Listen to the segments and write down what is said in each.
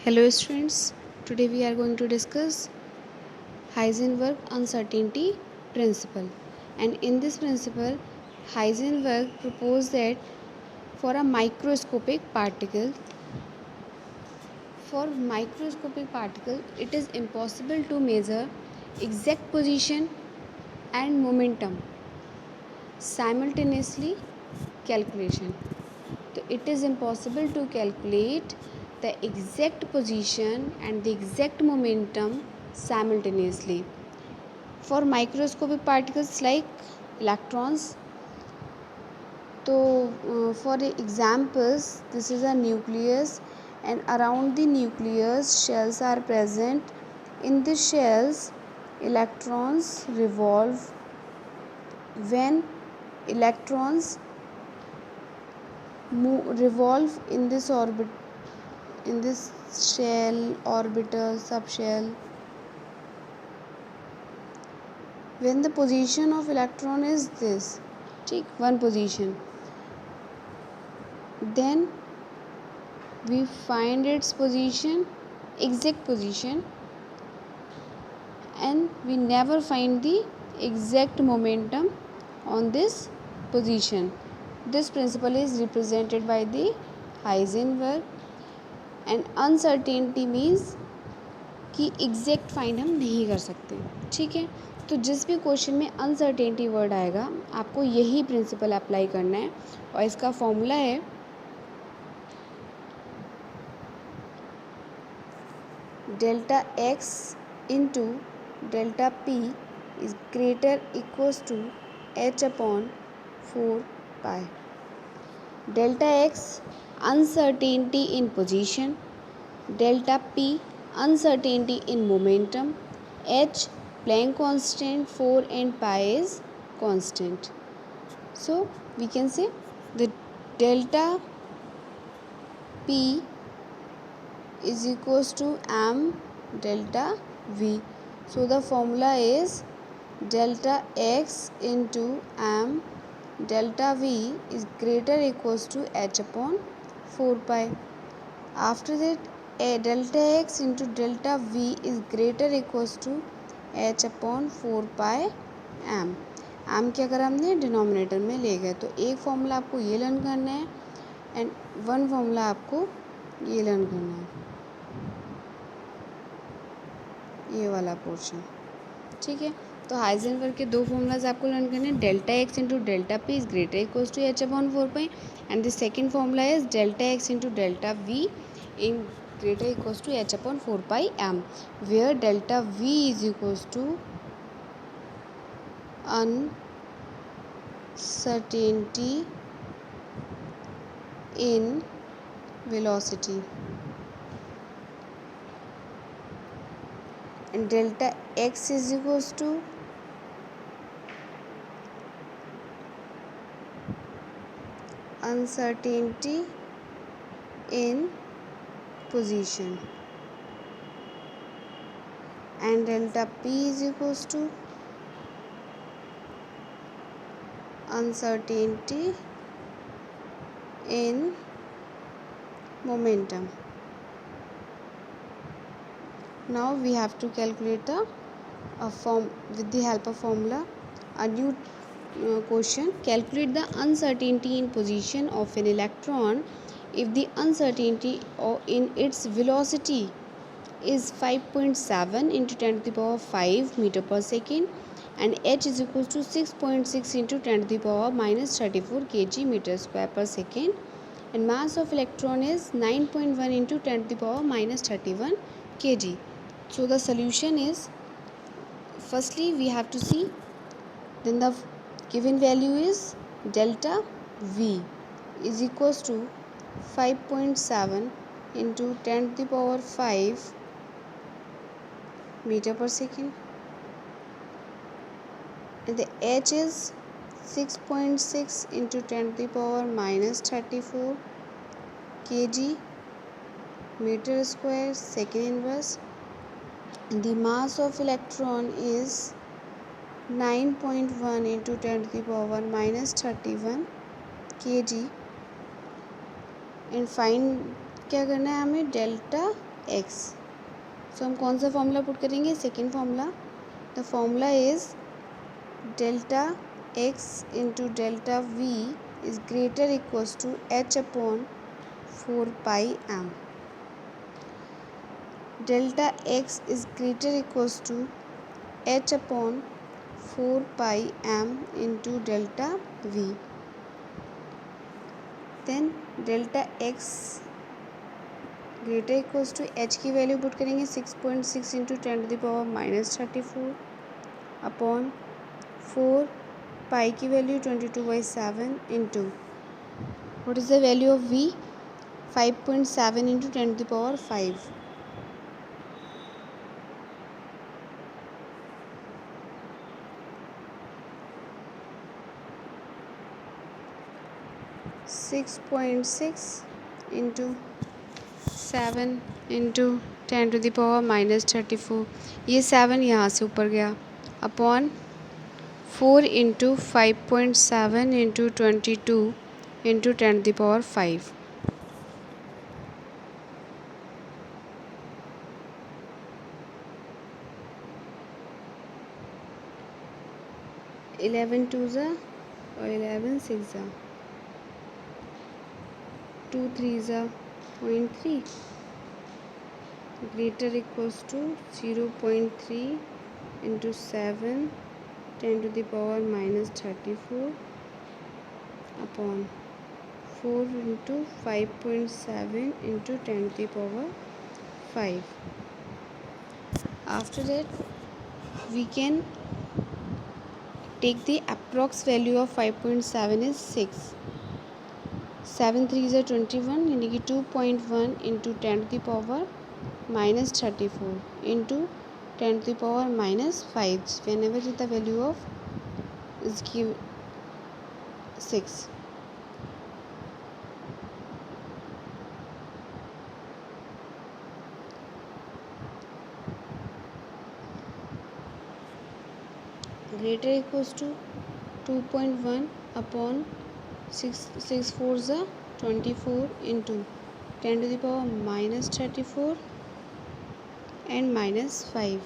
Hello students, today we are going to discuss Heisenberg uncertainty principle, and in this principle Heisenberg proposed that for a microscopic particle it is impossible to measure exact position and momentum simultaneously calculation. So it is impossible to calculate the exact position and the exact momentum simultaneously. For microscopic particles like electrons, for examples, this is a nucleus, and around the nucleus shells are present. In the shells, electrons revolve. When electrons revolve in this orbit, in this shell, orbital, subshell, when the position of electron is this, take one position, then we find its position, exact position, and we never find the exact momentum on this position. This principle is represented by the Heisenberg, and uncertainty means कि exact find हम नहीं कर सकते. ठीक है, तो जिस भी क्वेश्चन में अनसर्टेनिटी वर्ड आएगा आपको यही प्रिंसिपल अप्लाई करना है, और इसका फॉर्मूला है delta x into delta p is greater equals to h upon 4 pi. Delta x uncertainty in position, delta p uncertainty in momentum, h Planck constant, 4 and pi is constant. So we can say the delta p is equals to m delta v. So the formula is delta x into m delta v is greater equals to h upon 4 pi. After that, a delta x into delta v is greater equals to h upon 4 pi m. m क्या करा हमने denominator में ले गए, तो एक formula आपको ये लर्न करना है एंड वन फॉर्मूला आपको ये लर्न करना है, ये वाला पोर्शन. ठीक है, तो हाइजेनबर्ग के दो फॉर्मूलाज आपको लर्न करने हैं. Delta x into delta p is greater equals to h upon 4 pi, and the second formula is delta x into delta v in greater equals to h upon 4 pi m, where delta v is equals to uncertainty in velocity and delta x is equals to uncertainty in position, and delta p is equals to uncertainty in momentum. Now we have to calculate a form with the help of formula. A new question: calculate the uncertainty in position of an electron if the uncertainty in its velocity is 5.7 into 10 to the power 5 meter per second, and h is equals to 6.6 into 10 to the power minus 34 kg meter square per second, and mass of electron is 9.1 into 10 to the power minus 31 kg. So the solution is, firstly we have to see, then the given value is delta v is equals to 5.7 into 10 to the power 5 meter per second, and the h is 6.6 into 10 to the power minus 34 kg meter square second inverse, and the mass of electron is 9.1 into 10 to the power minus 31 kg. And find क्या करना है हमें, delta x. सो हम कौन सा formula put करेंगे? Second formula. The formula is delta x into delta v is greater equals to h upon 4πm. Delta x is greater equals to h upon 4πm into delta v. Then delta x greater equals to h की value put करेंगे 6.6 into 10⁻⁻34 upon 4 पाई की value 22/7 into what is the value of v? 5.7 into 10⁵. 6.6 into 7 into 10⁻⁻34. ये 7 यहाँ से ऊपर गया upon 4 into 5.7 into 22 into 10⁵. 11 2 और 11 6 2 3 0.3 greater equals to 0.3 into 7 10⁻⁻34 upon 4 into 5.7 into 10⁵. After that we can take the approx value of 5.7 is 6. 7 3 is 21 यानी कि 2.1 into 10⁻⁻34 into 10⁻⁻5 whenever the value of is given 6. Greater equals to 2.1 upon 6 4 24 into 10⁻⁻34 and -5.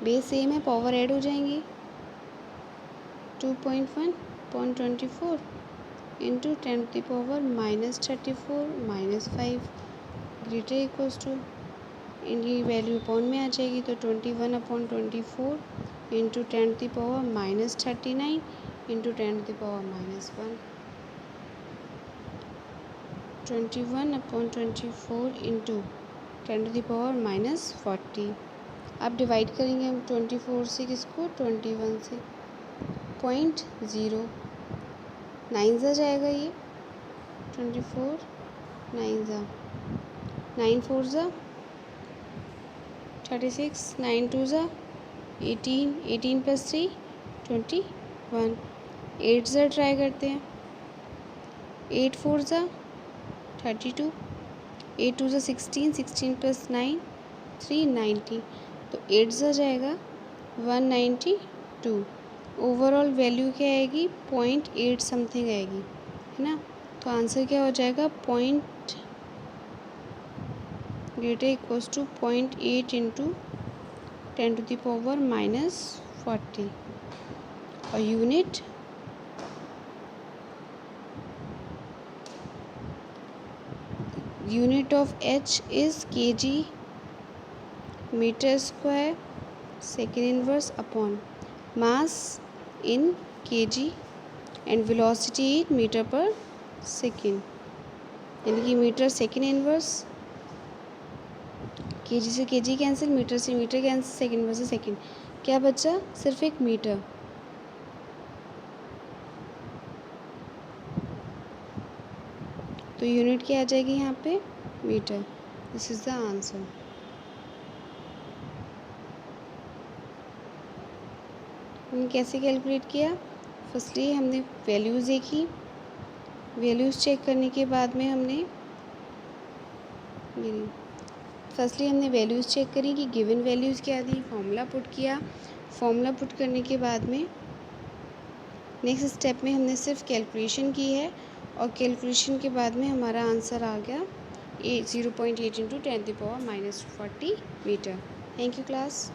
Base same है, power add हो जाएंगी. 2.1 upon 24 into 10⁻⁻34 -5 greater equals to इनकी value पॉन में आ जाएगी तो 21 upon 24 into 10⁻⁻39 into 10⁻⁻1 21 upon 24 into 10⁻⁻40. अब डिवाइड करेंगे हम 24 से किसको? 21 से. 0.0 9 जाएगा ये. 24 9 9 4 36 9 2 18 18 + 3 21 8 ट्राई करते हैं. 8 4 32 8 2 16 16 + 9 3 90. तो 8 जाएगा 192. ओवरऑल वैल्यू क्या आएगी? 0.8 समथिंग आएगी, है ना. तो आंसर क्या हो जाएगा? greater equals to 0.8 into 10⁻⁻40. और unit of h is kg meter square second inverse upon mass in kg and velocity in meter per second. यानी कि मीटर सेकेंड इनवर्स. केजी से केजी कैंसिल, मीटर से metre cancel, second inverse से second. क्या बचा? सिर्फ एक metre. तो यूनिट क्या आ जाएगी यहाँ पे? Metre. This is the answer. हमने कैसे कैलकुलेट किया? फर्स्टली हमने वैल्यूज़ देखी. वैल्यूज़ चेक करने के बाद में हमने वैल्यूज़ चेक करी कि गिवन वैल्यूज़ क्या थी. फॉर्मूला पुट किया. फॉर्मूला पुट करने के बाद में नेक्स्ट स्टेप में हमने सिर्फ कैलकुलेशन की है और कैलकुलेशन के बाद में हमारा आंसर आ गया 0.8 × 10⁻⁻40 मीटर। Thank you class.